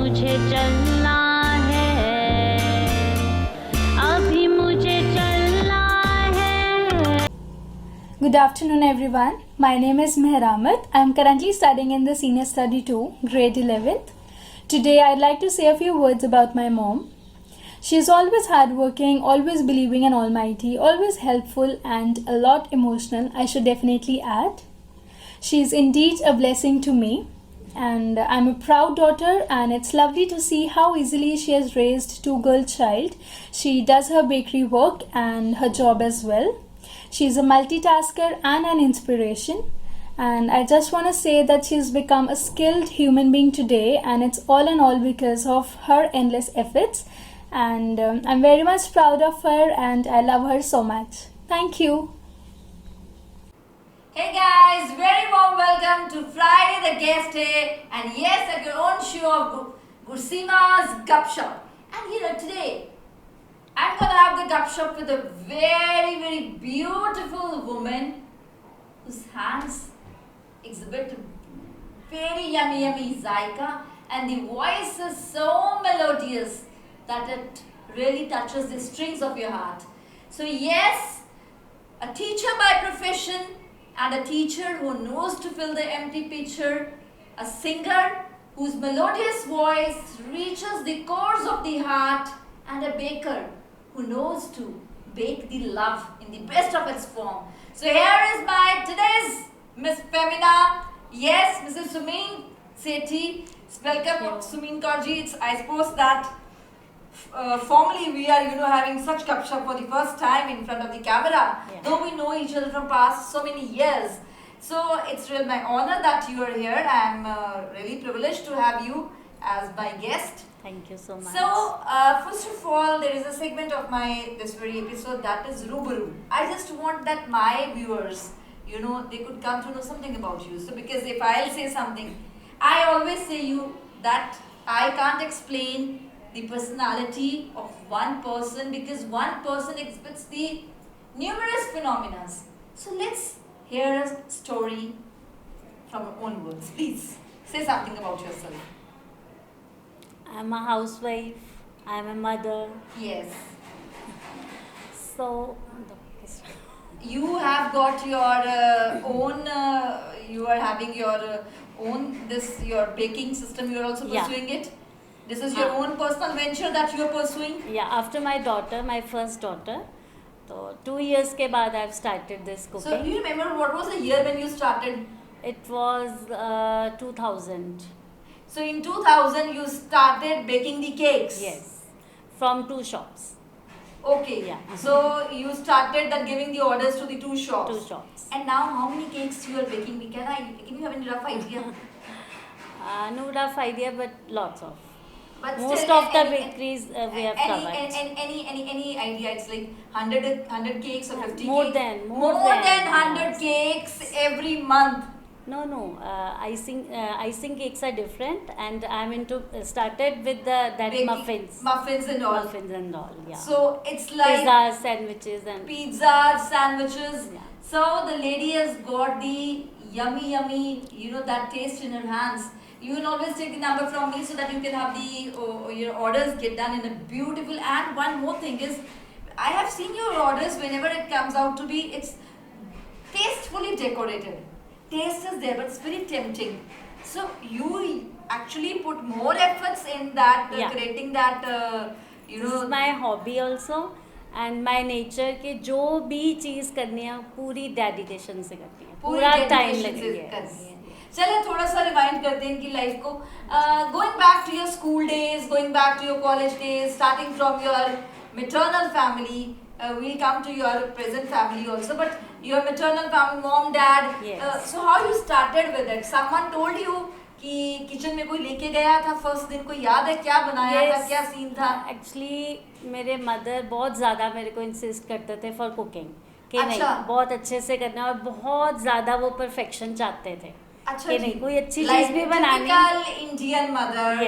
मुझे चलना है, अभी मुझे चलना है. Good afternoon everyone. My name is Mehramat. I am currently studying in the Senior Study 2, grade 11th. Today I'd like to say a few words about my mom. She is always hardworking, always believing in Almighty, always helpful and a lot emotional, I should definitely add. She is indeed a blessing to me. And I'm a proud daughter, and it's lovely to see how easily she has raised two-girl child. She does her bakery work and her job as well. She's a multitasker and an inspiration. And I just want to say that she's become a skilled human being today, and it's all in all because of her endless efforts. And I'm very much proud of her, and I love her so much. Thank you. Hey guys, very warm welcome to Friday the Guest Day, and yes, at your own show of Gursima's Gupshup. And today I'm gonna have the Gupshup with a very beautiful woman whose hands exhibit very yummy zaika, and the voice is so melodious that it really touches the strings of your heart. So yes, a teacher by profession, and a teacher who knows to fill the empty pitcher, a singer whose melodious voice reaches the cores of the heart, and a baker who knows to bake the love in the best of its form. So here is my today's Miss Femina, yes, Mrs. Sumin Sethi. Welcome, Sumin Kaurji. I suppose that formally we are having such gupshup for the first time in front of the camera, though we know each other from past so many years. So it's really my honor that you are here. I am really privileged to have you as my guest. Thank you so much. So first of all, there is a segment of this very episode that is Rubaru. I just want that my viewers, they could come to know something about you. So because if I'll say something, I always say you that I can't explain the personality of one person, because one person exhibits the numerous phenomena. So let's hear a story from your own words. Please say something about yourself. I'm a housewife, I'm a mother. Yes. So, You have got your own, you are having your own, your baking system, you are also pursuing it? This is your own personal venture that you are pursuing? yeah, after my daughter, my first daughter, so 2 years ke baad I've started this cooking. So do you remember what was the year when you started? It was 2000. So in 2000 you started baking the cakes? Yes, from 2 shops. Okay. Yeah. So you started that giving the orders to the 2 shops? 2 shops. And now how many cakes you are baking? Can you have any rough idea? No rough idea, but lots of. But Most still, of the bakeries we have covered. Any idea? It's like 100 cakes or 50 More cakes? than, More than 100 cakes every month. No. Icing cakes are different, and I'm into started with that Baking, muffins. Muffins and all. Muffins and all, yeah. So it's like pizzas, sandwiches, and pizzas, sandwiches. Yeah. So the lady has got the yummy, that taste in her hands. You will always take the number from me so that you can have your orders get done in a beautiful. And one more thing is, I have seen your orders whenever it comes out to be, it's tastefully decorated. Taste is there, but it's very tempting. So you actually put more efforts in that, creating that, This is my hobby also, and my nature के जो भी चीज़ करनी है पूरी dedication से करनी है, पूरा टाइम लगेगा. चलिए थोड़ा सा रिवाइंड करते हैं इनकी लाइफ को. Going back to your school days, going back to your college days, starting from your maternal family, we'll come to your present family also, but your maternal family, mom, dad. Yes. So how you started with it? Someone told you कि kitchen में कोई लेके गया था first दिन, कोई याद है क्या बनाया था, क्या सीन था? एक्चुअली मेरे मदर बहुत ज़्यादा मेरे को इंसिस्ट करते थे फॉर कुकिंग कि नहीं बहुत अच्छे से करना, और बहुत ज़्यादा वो परफेक्शन चाहते थे. अच्छा कि नहीं कोई अच्छी चीज भी बनानी.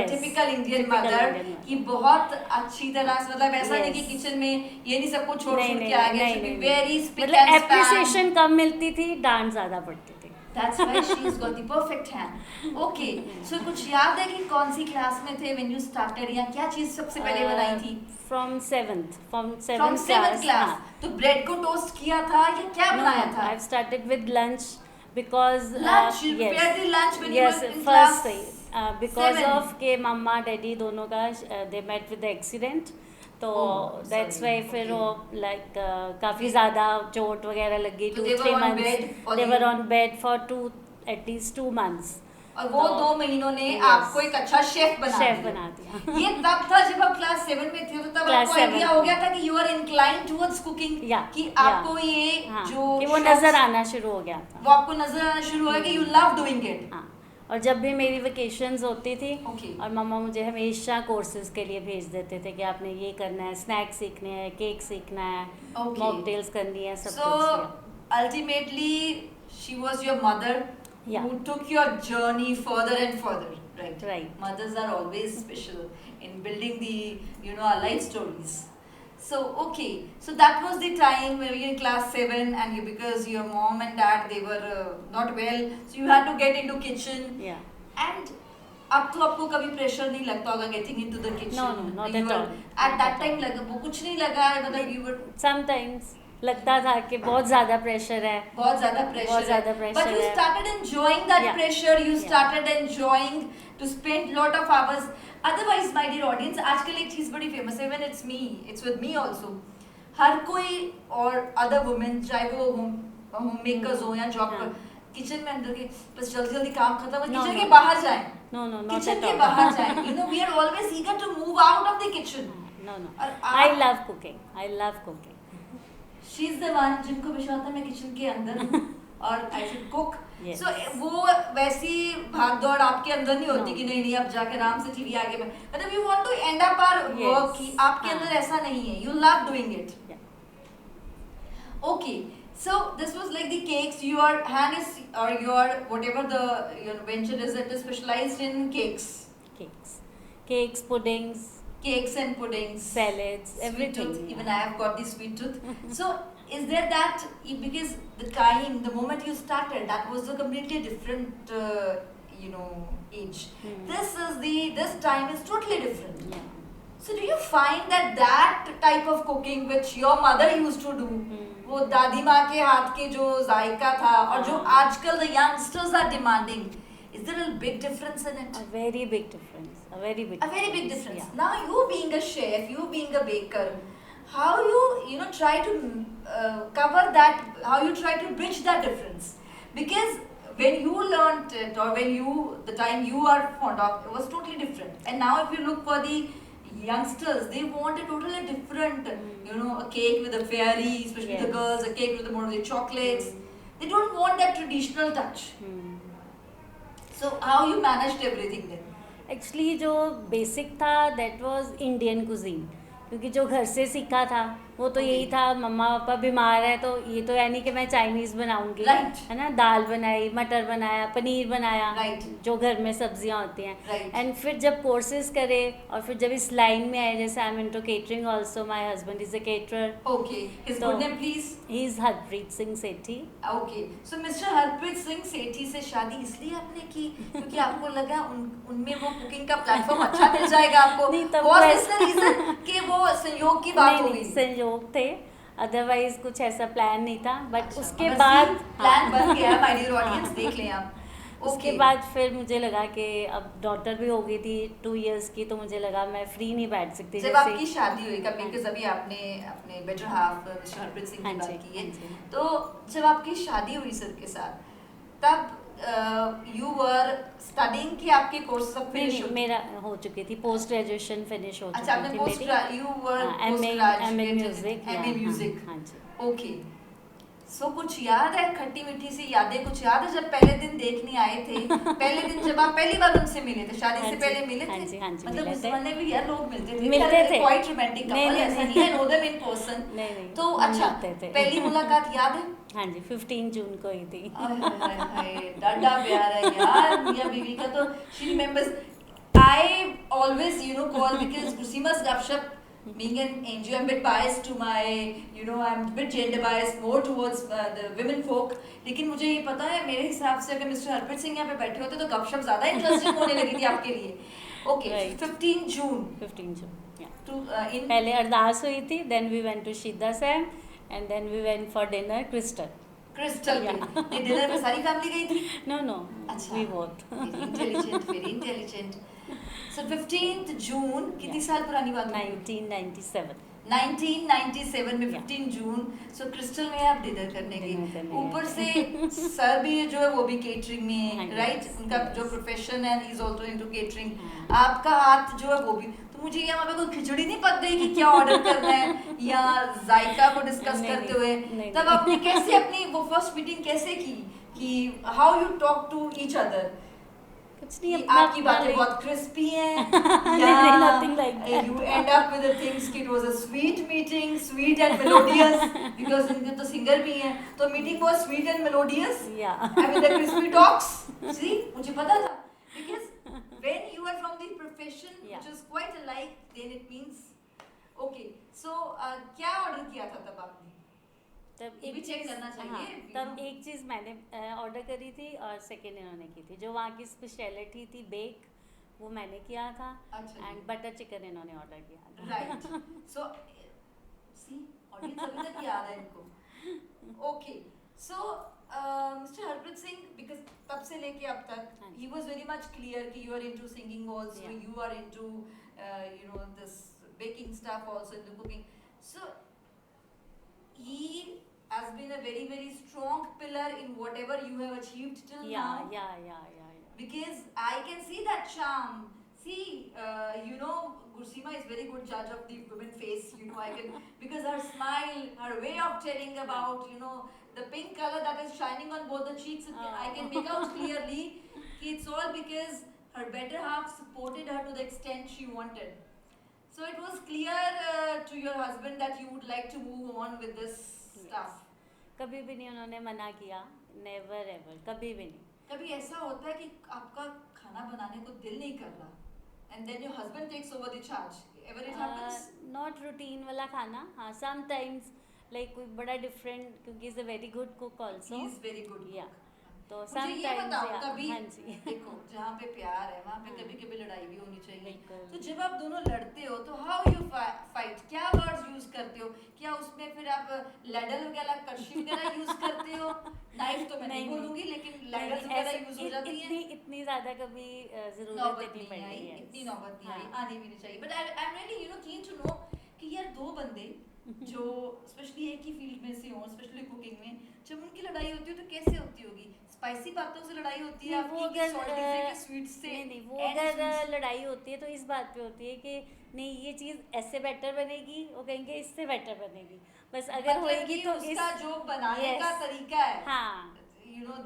टिपिकल इंडियन मदर कि बहुत अच्छी तरह से, मतलब ऐसा नहीं कि किचन में ये नहीं सब कुछ छोड़ के आ गए. वेरी मतलब एप्रिसिएशन कम मिलती थी, डांट ज्यादा पड़ती थी. That's why she's got the perfect hand. Okay, so कुछ याद है कि कौन सी क्लास में थे when you started या क्या चीज सबसे पहले बनाई थी? From seventh From seventh class. हाँ. तो ब्रेड को टोस्ट किया था या क्या बनाया था? I've started with lunch because Lunch, you prepared the lunch when yes, you were in first class because seven. of के मम्मा डैडी दोनों का they met with the accident. तो that's why फिर वो like काफी ज़्यादा चोट वगैरह लग गई. So 2-3 months. They were the- on bed for at least 2 months. और वो 2 महीनों ने आपको एक अच्छा शेफ बना दिया. ये तब था जब आप क्लास 7 में थे, तो तब Class आपको आइडिया 7 हो गया था कि you are inclined towards cooking, कि आपको ये जो कि वो नजर आना शुरू हो गया था. वो आपको नजर आना शुरू हुआ कि यू लव डूइंग इट. हाँ. और जब भी मेरी वेकेशंस होती थी Okay. और मम्मा मुझे हमेशा कोर्सेज के लिए भेज देते थे कि आपने ये करना है, स्नैक्स सीखने हैं, केक सीखना है, Okay. मॉकटेल्स करनी है, सब So कुछ. ultimately she was your mother Yeah. who took your journey further and further, right? Right. Mothers are always special in building the our life stories. So okay, so that was the time when you were in class 7 and because your mom and dad they were not well, so you had to get into kitchen. Yeah. And अब तो आपको कभी pressure नहीं लगता होगा getting into the kitchen? No, not at all. At that time लगा वो कुछ नहीं लगा, मतलब you were Sometimes लगता था कि बहुत ज़्यादा प्रेशर है. बहुत ज़्यादा pressure but you है. started enjoying that Yeah. pressure, you Yeah. started enjoying to spend lot of hours. Otherwise my dear audience, आजकल एक चीज़ बड़ी famous है, even it's with me also, हर कोई और other women चाहे वो home makers हो या job हाँ. किचन में अंदर के बस जल्दी जल्दी काम खत्म हो, No, किचन no. के बाहर जाएं, No, not किचन at के all. बाहर जाएं, we are always eager to move out of the kitchen. No. और I आप- love cooking. She's the one जिनको विश्वास है मैं किचन के अंदर हूँ और I should cook. Yes. So वो वैसी भाग दौड़ आपके अंदर नहीं होती No. कि नहीं अब जाके आराम से टीवी आगे में, मतलब you want to end up our Yes. work कि आपके हाँ. अंदर ऐसा नहीं है, you love doing it. Yeah. Okay, so this was like the cakes. Your hand is or your whatever the your venture is, it is specialized in cakes, Cakes, puddings, cakes and puddings, salads, sweet everything. tooth. Even I have got the sweet tooth. So is there that because the moment you started, that was a completely different age. This time is totally different. Yeah. So do you find that type of cooking which your mother used to do, वो दादी माँ के हाथ के जो जायका था और जो आजकल the youngsters are demanding, is there a big difference in it? A very big difference. A very big difference. Yeah. Now you being a chef, you being a baker, how you try to cover that, how you try to bridge that difference? Because when you learned it or the time you are fond of, it was totally different. And now if you look for the youngsters, they want a totally different, a cake with a fairy, especially the Yes. girls, a cake with more of the chocolates. They don't want that traditional touch. So how you managed everything then? Actually जो basic था that was Indian cuisine, क्योंकि जो घर से सीखा था वो तो यही था. मम्मा पापा बीमार है तो ये तो यानी कि मैं चाइनीज़ बनाऊंगी, Right. है ना. दाल बनाई, मटर बनाया, पनीर बनाया, Right. जो घर में सब्जियां होती हैं. Right. एंड फिर जब कोर्सेज करे और फिर जब इस लाइन में आए, जैसे I am into catering also, my husband is a caterer. Okay. His So- good name please? He is Harpreet Singh Sethi. Okay. So Mr. Harpreet Singh Sethi से शादी इसलिए आपने की क्योंकि आपको लगा उनमें वो कुकिंग का प्लेटफॉर्म अच्छा मिल जाएगा आपको? नहीं, तब Was मैं- this the reason कि वो संयोग की बात हो नहीं, गई? संयोग थे, अदरवाइज कुछ ऐसा प्लान नहीं था. बट अच्छा, उसके मगर बाद प्लान बन गया. माय डियर ऑडियंस देख लें आप. उसके Okay. बाद फिर मुझे लगा कि अब डॉटर भी हो गई थी 2 इयर्स की, तो मुझे लगा मैं फ्री नहीं बैठ सकती. जब आपकी शादी हुई कभी बिकॉज अभी आपने अपने better half mister Harpreet Singh हाँ की जी, बात की है, हाँ जी. तो जब आपकी शादी हुई सर के साथ तब यू वर स्टडिंग कि आपके कोर्स सब नहीं, फिनिश नहीं, हो? मेरा हो चुकी थी, पोस्ट ग्रेजुएशन फिनिश हो अच्छा आपने चुकी पोस्ट थी मेरी. You were MA music. MA music. हाँ जी. ओके. सो कुछ याद है खट्टी मीठी सी यादें, कुछ याद है जब पहले दिन देखने आए थे, पहले दिन जब आप पहली बार उनसे मिले थे, शादी हाँ से जी, पहले मिले थे? हाँ जी, हाँ जी, मतलब मिले उस थे. जमाने में यार लोग मिलते थे. मिलते थे. क्वाइट रोमांटिक नहीं, कपल, नहीं, ऐसा नहीं. नहीं है, नो देम इन पर्सन. नहीं, नहीं, तो हम अच्छा मिलते थे. पहली मुलाकात याद है? हाँ जी, 15 जून को ही थी. हाय हाय हाय डाडा प्यार है यार मियां बीवी का. तो she remembers. I always call because Gusima's Gupshup being an angel, I'm a bit biased to my, I'm a bit gender biased more towards the women folk. लेकिन मुझे ये पता है, मेरे हिसाब से अगर मिस्टर हरप्रीत सिंह यहाँ पे बैठे होते तो गपशप ज़्यादा इंटरेस्टिंग होने लगी थी आपके लिए. Okay, Right. 15 June 15 June. Yeah. to in पहले अरदास हुई थी, then we went to Shida Sam, and then we went for dinner Crystal. Crystal Yeah. पे. ये डिनर में सारी फैमिली गई थी. No, no, अच्छा. we both. Very intelligent, very intelligent. So 15th June कितनी Yeah. साल पुरानी बात है? 1997. 1997 में Yeah. 15 जून. सो क्रिस्टल में आप डिनर करने Dinner गई. करने ऊपर गए. से सर भी जो है वो भी केटरिंग में हाँ, है, राइट? yes, उनका yes. जो प्रोफेशन है, he is also into catering. हाँ. आपका हाथ जो है वो भी. तो मुझे यहाँ पे कोई खिचड़ी नहीं पक गई कि क्या ऑर्डर करना है या जायका को डिस्कस नहीं, करते हुए. नहीं, तब नहीं. आपने कैसे अपनी वो फर्स्ट मीटिंग कैसे की कि how you talk to each other? कुछ नहीं, कि अपना आपकी अपना बातें like- बहुत क्रिस्पी हैं नहीं, nothing like that. you end up with the things कि it was a sweet meeting, sweet and melodious because इनके तो सिंगर भी हैं, तो meeting was sweet and melodious. Yeah. I mean the crispy talks. See, मुझे पता था because when you are from the profession Yeah. which is quite alike, then it means okay. So क्या order किया था तब आपने? तब ये भी check करना चाहिए, हाँ, you तब know. एक चीज़ मैंने ऑर्डर करी थी और सेकेंड इन्होंने की थी. जो वहाँ की स्पेशलिटी थी बेक, वो मैंने किया था. अच्छा. एंड बटर चिकन इन्होंने ऑर्डर किया था. Right. So, see, audience अभी तक याद है इनको. Okay. So, Mr. Harpreet Singh, because तब से लेके अब तक, हाँ. he was very much clear कि you are into singing also, Yeah. you are into, this baking stuff also, into cooking. So, he has been a very, very strong pillar in whatever you have achieved till now. Yeah. Because I can see that charm. See, Gursima is very good judge of the women face. I can, because her smile, her way of telling about, the pink color that is shining on both the cheeks, I can make out clearly. It's all because her better half supported her to the extent she wanted. So it was clear to your husband that you would like to move on with this stuff. कभी भी नहीं उन्होंने मना किया. Never ever, कभी भी नहीं. कभी ऐसा होता है कि आपका खाना बनाने को दिल नहीं कर रहा and then your husband takes over the charge. Ever it happens? Not routine वाला खाना. हाँ, समटाइम्स लाइक कोई बड़ा डिफरेंट, क्योंकि is a very good cook also. He is very good. या तो मुझे ये बताओ समटाइम्स. कभी हाँ जी. देखो जहाँ पे प्यार है वहाँ पे हाँ. कभी कभी लड़ाई भी होनी चाहिए. बिल्कुल. तो जब आप दोनों लड़ते हो तो हाउ यू फाइट, क्या वर्ड्स यूज करते हो? क्या उसमें फिर आप लैडल वगैरह कड़छी वगैरह यूज करते हो? नाइफ तो मैं नहीं बोलूंगी लेकिन लैडल्स वगैरह यूज हो जाती हैं. इतनी ज्यादा कभी जरूरत नौबत नहीं नहीं आई, पड़ी है. इतनी नौबत नहीं आई, हाँ. आनी भी नहीं चाहिए. But I am really keen to know कि यार दो बंदे जो स्पेशली एक ही फील्ड में से हों, स्पेशली कुकिंग में, जब उनकी लड़ाई होती है तो कैसे होती होगी? स्पाइसी बातों से लड़ाई होती है नहीं, वो आपकी कि अगर सॉल्टी से कि स्वीट से? नहीं वो And अगर sweets. लड़ाई होती है तो इस बात पे होती है कि नहीं ये चीज़ ऐसे बेटर बनेगी, वो कहेंगे इससे बेटर बनेगी. बस अगर मतलब होएगी कि तो उसका जो बनाने Yes. का तरीका है, हाँ.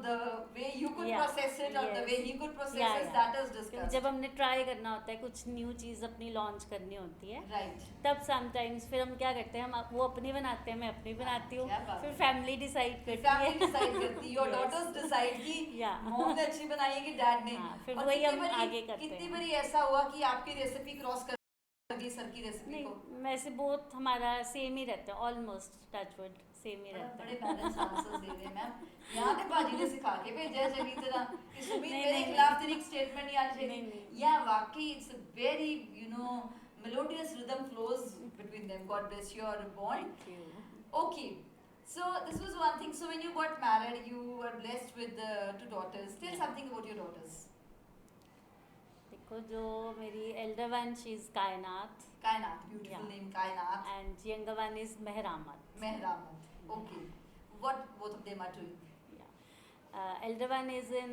the way you could Yeah. process it or the Yes. way he could process Yeah, it, yeah. that is क्योंकि discussed. जब हमने ट्राई करना होता है, कुछ न्यू चीज़ अपनी लॉन्च करनी होती है, Right. तब समटाइम्स फिर हम क्या करते हैं, हम वो अपनी बनाते हैं, मैं अपनी बनाती हूँ. क्या बात फिर है. फैमिली डिसाइड करती फैमिली है. डिसाइड करती है, योर Yes. डॉटर्स डिसाइड कि Yeah. मॉम ने अच्छी बनाई है कि डैड ने. हाँ, फिर और वही कितनी हम बारी- आगे करते कितनी हैं. बारी ऐसा हुआ कि आपकी रेसिपी क्रॉस कर दी सर की रेसिपी नहीं, को? वैसे बहुत हमारा सेम ही रहता है, ऑलमोस्ट टचवुड सेम ही रहता बड़े है. बैलेंस आंसर्स दे रहे हैं मैम. यहाँ पे बाजी ने सिखा के भेजा है जब इतना कि सुमीत नहीं, मेरे नहीं, खिलाफ तेरी स्टेटमेंट नहीं आनी नहीं, चाहिए. नहीं. या वाकई it's a very melodious rhythm flows between them. God bless your bond. Thank you. Okay. So this was one thing. So when you got married, you were blessed with two daughters. Tell something about your daughters. देखो, जो मेरी elder one, she is Kainat, Kainat, beautiful Yeah. name, Kainat. and younger one is Mehramat. Mehramat. Okay. What both of them are doing? Elder one is in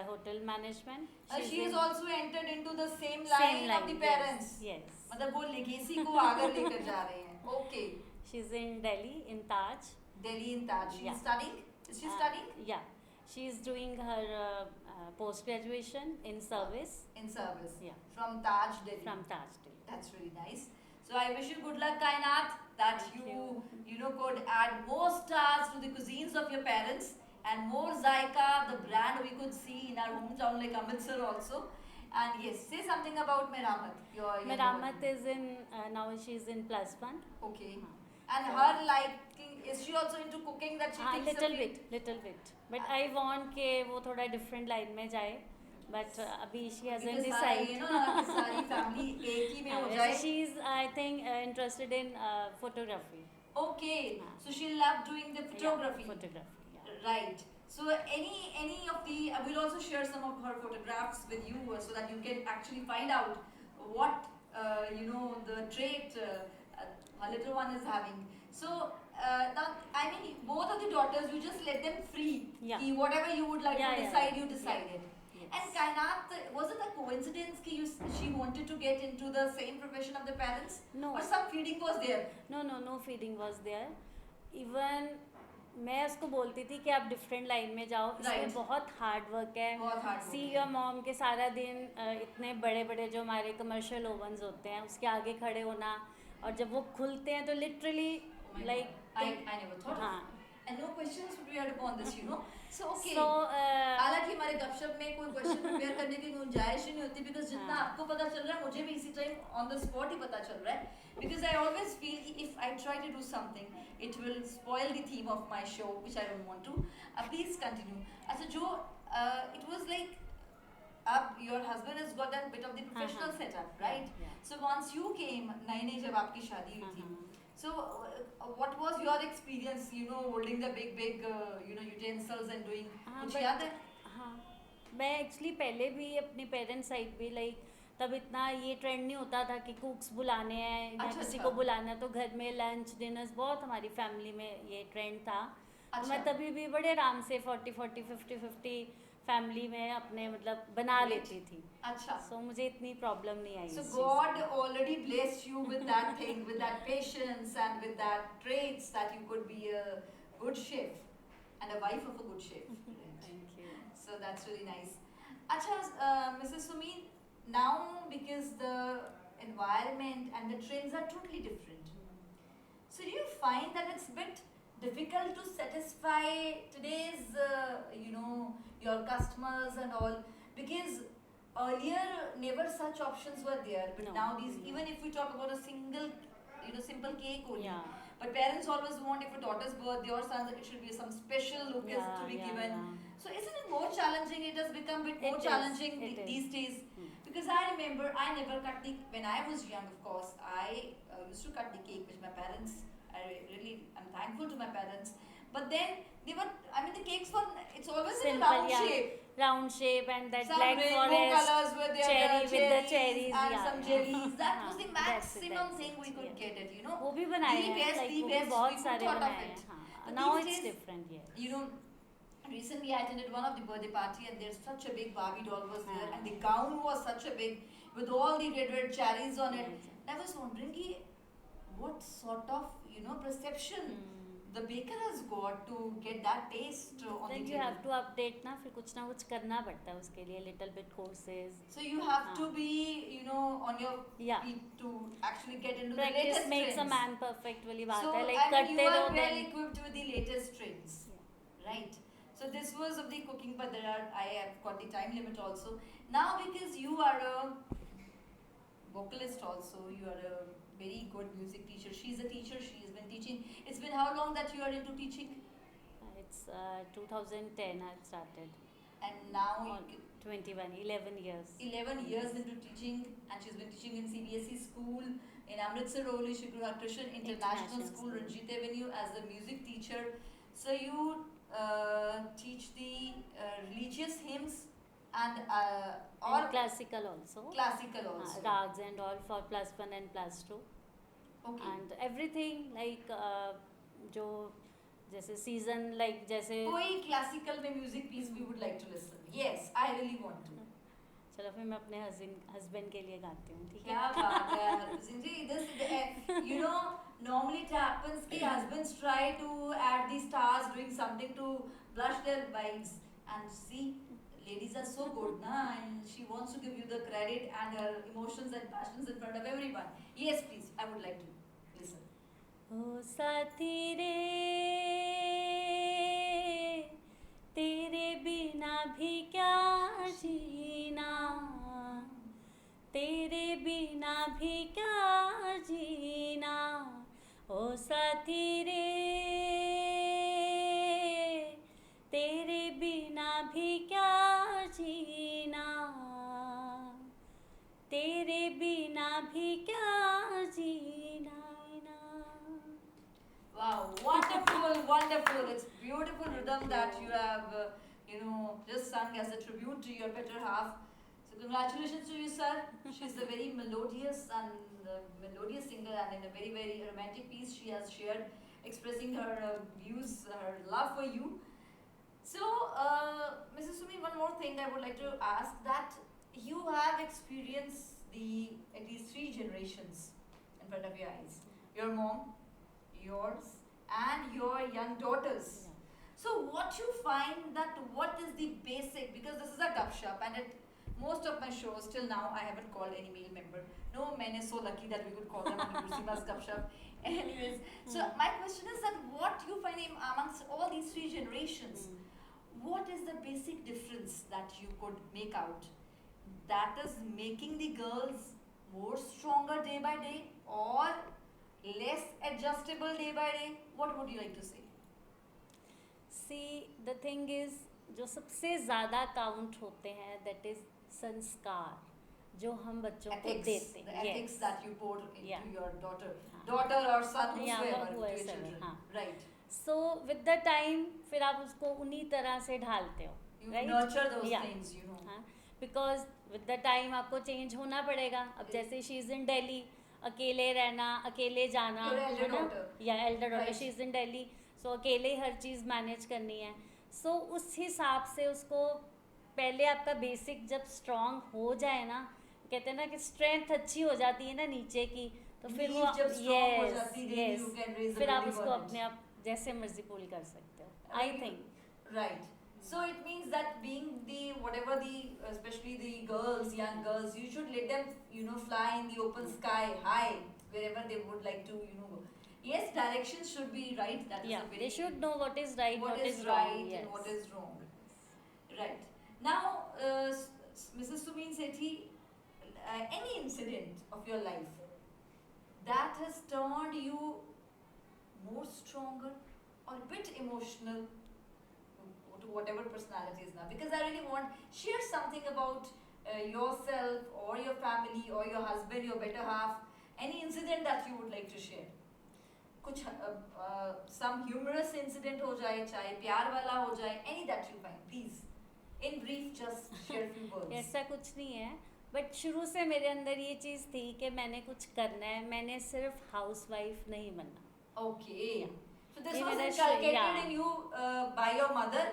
hotel management. She's She is in also entered into the same line of the parents. Yes. मतलब वो legacy को आगे लेकर जा रहे हैं. Okay. She's in Delhi in Taj. Delhi in Taj. She Yeah. is studying. Is she studying? Yeah. She is doing her post graduation in service In service. Yeah. From Taj, Delhi. from Taj Delhi. That's really nice. So I wish you good luck, Kainat, that Thank you could add more stars to the cuisines of your parents and more Zaika, the brand we could see in our hometown like Amritsar also. And yes, say something about Meramat. Your Meramat is in now she's in +1. Okay. हाँ. And her liking, is she also into cooking that she हाँ thinks of little bit but I want के वो थोड़ा different line में जाए but अभी she hasn't Because decided. you know कि सारी family एक ही में हो जाए. She's I think interested in photography. Okay, हाँ. so she loved doing the photography. Yeah, photography. Yeah. Right. So any of the we'll also share some of her photographs with you so that you can actually find out what the trait her little one is having. So now I mean both of the daughters you just let them free. Yeah. Ki whatever you would like to decide you decided. Yes. And Kainat, was it a coincidence ki she wanted to get into the same profession of the parents? No. Or some feeding was there? No feeding was there. Even मैं उसको बोलती थी कि आप different line में जाओ. Right. इसमें बहुत हार्ड वर्क है. बहुत hard work सी है. योर मॉम के सारा दिन इतने बड़े बड़े जो हमारे कमर्शियल ओवन्स होते हैं उसके आगे खड़े होना और जब वो खुलते हैं तो literally Oh my like God. I never thought हाँ. of. And no questions prepared upon this, you know. So okay. So, हालांकि हमारे गपशप में कोई क्वेश्चन प्रिपेयर करने की गुंजाइश ही नहीं होती बिकॉज जितना हाँ. आपको पता चल रहा है मुझे भी इसी टाइम ऑन द स्पॉट ही पता चल रहा है बिकॉज आई ऑलवेज फील कि if I try to do something it will spoil the theme of my show which I don't want to. Please continue. अच्छा जो इट वाज लाइक अब your husband has got that bit of the professional setup, right? Yeah. So once you came, नई जब आपकी शादी हुई थी, so what was your experience, holding the big, utensils and doing? कुछ याद है? हाँ, मैं एक्चुअली पहले भी अपने पेरेंट्स साइड भी लाइक तब इतना ये ट्रेंड नहीं होता था कि कुक्स बुलाने हैं या अच्छा, किसी अच्छा. को बुलाना है तो घर में लंच डिनर्स बहुत हमारी फैमिली में ये ट्रेंड था. तो अच्छा. मैं तभी भी बड़े आराम से 40 फैमिली में अपने मतलब बना लेती थी. अच्छा. सो मुझे इतनी प्रॉब्लम नहीं आई. So इस चीज़ God already blessed you with that thing, with that patience and with that traits that you could be a good chef and a wife of a good chef. Right. Thank you. So that's really nice. Acha, Mrs. Sumi, now because the environment and the trends are totally different, so do you find that it's a bit difficult to satisfy today's, your customers and all? Because earlier never such options were there, but No. nowadays even if we talk about a single, simple cake only. Yeah. But parents always want if a daughter's birthday or son, it should be some special look is to be given. Yeah. So isn't it more challenging? It has become a bit more It is, challenging it is. these days. Because I remember I never cut the, when I was young, of course, I used to cut the cake with my parents. I'm thankful to my parents. But then they were, the cakes were, it's always in a round shape. Round shape and that Some black rainbow forest colors were there, cherry the with the cherries and yeah, some jellies. That was the हाँ, maximum that's thing it, we could yeah. get it, you know. वो भी बनाए The हैं best, like the वो भी best, बहुत we सारे thought of बनाए it. हैं हाँ. But Now these it's days, different yeah. You know, recently I attended one of the birthday party and there's such a big Barbie doll was there हाँ. and the gown was such a big with all the red cherries on it. Yeah. I was wondering ki, what sort of perception the baker has got to get that taste on Then the you table. have to update ना फिर कुछ ना कुछ करना पड़ता है उसके लिए little bit courses. So you have हाँ. to be, on your Yeah. feet to actually get into the Practice latest makes a trends. man perfect वाली बात So है like and करते you are रहो well then equipped with the latest trends, right? So this was of the cooking, but I have got the time limit also. Now because you are a vocalist also, you are a very good music teacher. She's a teacher. She has been teaching. It's been how long that you are into teaching? it's 2010 I started. And now Or 21 11 years. 11 years into teaching, and she's been teaching in CBSE school in Amritsar only, Shri Guru Krishan International School, Ranjit Avenue, as a music teacher. So you teach the religious hymns and or And classical also. classical also. Rags and all for +1 and +2. Okay. And everything like जो जैसे season like जैसे कोई classical में music piece we would like to listen. Yes, I really want to. चलो फिर मैं अपने husband के लिए गाती हूँ ठीक है. क्या बात है Sinji, normally it happens कि husbands try to add the stars doing something to blush their wives, and see ladies are so good na, and she wants to give you the credit and her emotions and passions in front of everyone. Yes, please, I would like to listen. ओ साथी रे तेरे बिना भी क्या जीना भी क्या जीना ओ साथी रे, तेरे बिना भी क्या जीना, तेरे बिना भी क्या जीना. Wow, wonderful, wonderful. It's beautiful rhythm that you have, just sung as a tribute to your better half. So congratulations to you, sir. She's a very melodious and melodious singer, and in a very, very romantic piece she has shared, expressing her views, her love for you. So, Mrs. Sumi, one more thing I would like to ask, that you have experienced the at least three generations in front of your eyes. Your mom, yours, and your young daughters. Yeah. So, what you find, that what is the basic, because this is a gup shop, and at most of my shows till now I haven't called any male member. No men is so lucky that we could call them on Gursima's gup shop. Anyways, so my question is that what you find amongst all these three generations, what is the basic difference that you could make out that is making the girls more stronger day by day or less adjustable day by day? What would you like to say? See the thing is, जो सबसे ज़्यादा count होते हैं that is संस्कार जो हम बच्चों को Ethics, देते the हैं. ethics Yes. that you pour into Yeah. your daughter, हाँ. daughter or son, Yeah, whosoever, to your whoever, children. हाँ. Right. So with the time फिर आप उसको उन्हीं तरह से ढालते हो, You right? nurture those Yeah. things, you know. हाँ, बिकॉज विद द टाइम आपको चेंज होना पड़ेगा. अब जैसे शी इज़ इन दिल्ली, अकेले रहना, अकेले जाना, Your elder है ना, daughter. या elder daughter, Right. She is in Delhi, so अकेले हर चीज़ मैनेज करनी है. सो उस हिसाब से उसको पहले आपका बेसिक जब स्ट्रांग हो जाए ना, कहते हैं ना कि स्ट्रेंथ अच्छी हो जाती है ना नीचे की, तो फिर वो Knees जब strong हो यस जाती है, then you can raise the फिर आप belly उसको button. अपने आप जैसे मर्जी पुल कर सकते हो. I think Right. So it means that being the whatever the especially the girls, young girls, you should let them fly in the open sky high wherever they would like to go. Yes, directions should be right. That is yeah, a very they should know what is right, what is wrong. right Yes. and what is wrong. Right. Now, Mrs. Sumin Sethi, any incident of your life that has turned you more stronger or a bit emotional to whatever personality is now, because I really want share something about yourself or your family or your husband, your better half, any incident that you would like to share. कुछ some humorous incident हो जाए, चाहे प्यार वाला हो जाए, any that you find, please in brief just share a few words. ऐसा कुछ नहीं है, बट शुरू से मेरे अंदर ये चीज़ थी कि मैंने कुछ करना है, मैंने सिर्फ हाउसवाइफ नहीं बनना. Okay. So this ये was मेरा inculcated yeah. in you by your mother.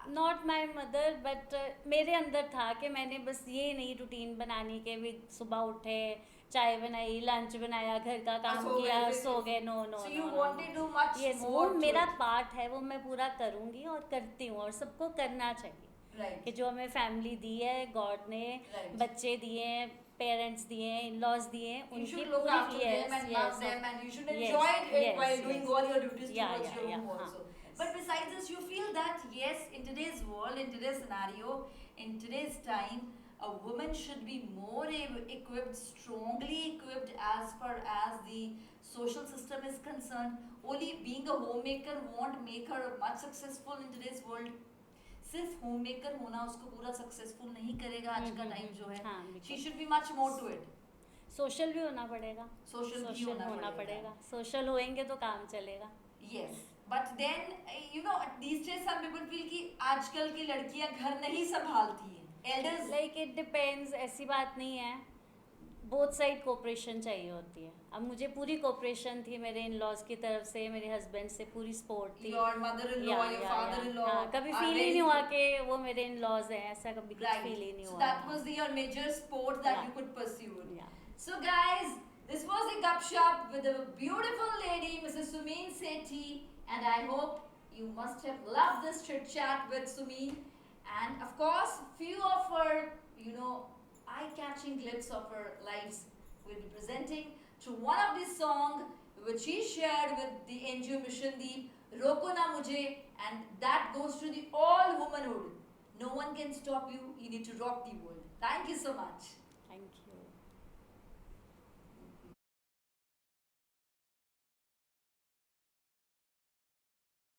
Not my mother, but मेरे अंदर था कि मैंने बस ये नहीं रूटीन बनानी कि भी सुबह उठे, चाय बनाई, लंच बनाया, घर का काम सो गए, किया, फिर- सो गए. No no So you wanted to much yes, more वो to मेरा it. पार्ट है, वो मैं पूरा करूँगी और करती हूँ, और सबको करना चाहिए. Right. कि जो हमें फैमिली दी है गॉड ने, Right. बच्चे दिए हैं, पेरेंट्स दिए हैं, इन लॉज दिए हैं, You उनकी should look पूरी after them and love them, and you should yes, enjoy it yes, while yes. doing all your duties Yeah, towards yeah, your yeah, home हाँ, also. yes. But besides this, you feel that yes, in today's world, in today's scenario, in today's time, a woman should be more equipped, strongly equipped as far as the social system is concerned. Only being a homemaker won't make her much successful in today's world. सिर्फ homemaker होना उसको पूरा successful नहीं करेगा आज का time जो है. हाँ, बिल्कुल. She should be much more to it. Social भी होना पड़ेगा, Social भी होना पड़ेगा. सोशल होएंगे तो काम चलेगा. Yes, but then these days some people feel कि आजकल की लड़कियां घर नहीं संभालती हैं. Elders लाइक इट डिपेंड्स, ऐसी बात नहीं है, बोथ साइड कोऑपरेशन चाहिए होती है. अब मुझे पूरी कोऑपरेशन थी मेरे इन लॉज की तरफ से, मेरे हस्बैंड से पूरी सपोर्ट थी. your mother-in-law, your father-in-law. हाँ, कभी are फील ही very नहीं हुआ good. कि वो मेरे इन लॉज हैं, ऐसा कभी कुछ Right. फील ही नहीं So हुआ. that was your major sport that Yeah. you could pursue. Yeah. So guys, this was the Gup Shop with a beautiful lady, Mrs. Sumin Sethi, and I hope you must have loved this chit chat with Sumin. And of course, few of her, eye-catching glimpses of her lives will be presenting through one of the song which she shared with the NGO Mission Deep, Roko Na Mujhe, and that goes to the all womanhood. No one can stop you. You need to rock the world. Thank you so much. Thank you.